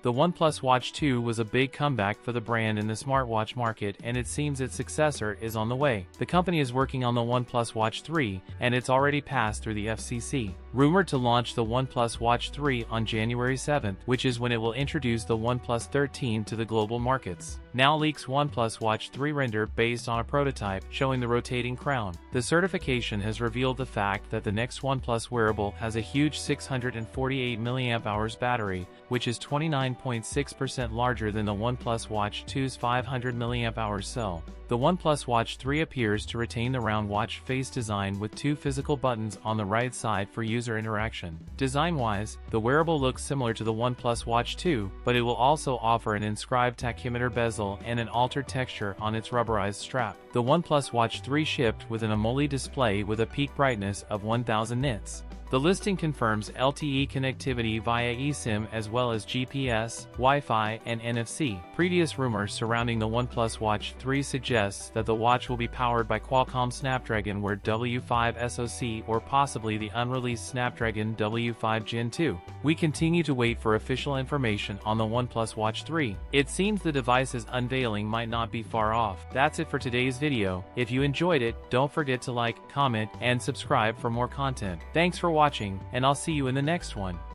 The OnePlus Watch 2 was a big comeback for the brand in the smartwatch market, and it seems its successor is on the way. The company is working on the OnePlus Watch 3, and it's already passed through the FCC. Rumored to launch the OnePlus Watch 3 on January 7th, which is when it will introduce the OnePlus 13 to the global markets. Now leaks OnePlus Watch 3 render based on a prototype showing the rotating crown. The certification has revealed the fact that the next OnePlus wearable has a huge 648 mAh battery, which is 29.6% larger than the OnePlus Watch 2's 500 mAh cell. The OnePlus Watch 3 appears to retain the round watch face design with two physical buttons on the right side for user interaction. Design-wise, the wearable looks similar to the OnePlus Watch 2, but it will also offer an inscribed tachymeter bezel and an altered texture on its rubberized strap. The OnePlus Watch 3 shipped with an AMOLED display with a peak brightness of 1000 nits. The listing confirms LTE connectivity via eSIM as well as GPS, Wi-Fi, and NFC. Previous rumors surrounding the OnePlus Watch 3 suggests that the watch will be powered by Qualcomm Snapdragon W5 SoC or possibly the unreleased Snapdragon W5 Gen 2. We continue to wait for official information on the OnePlus Watch 3. It seems the device's unveiling might not be far off. That's it for today's video. If you enjoyed it, don't forget to like, comment, and subscribe for more content. Thanks for watching, and I'll see you in the next one.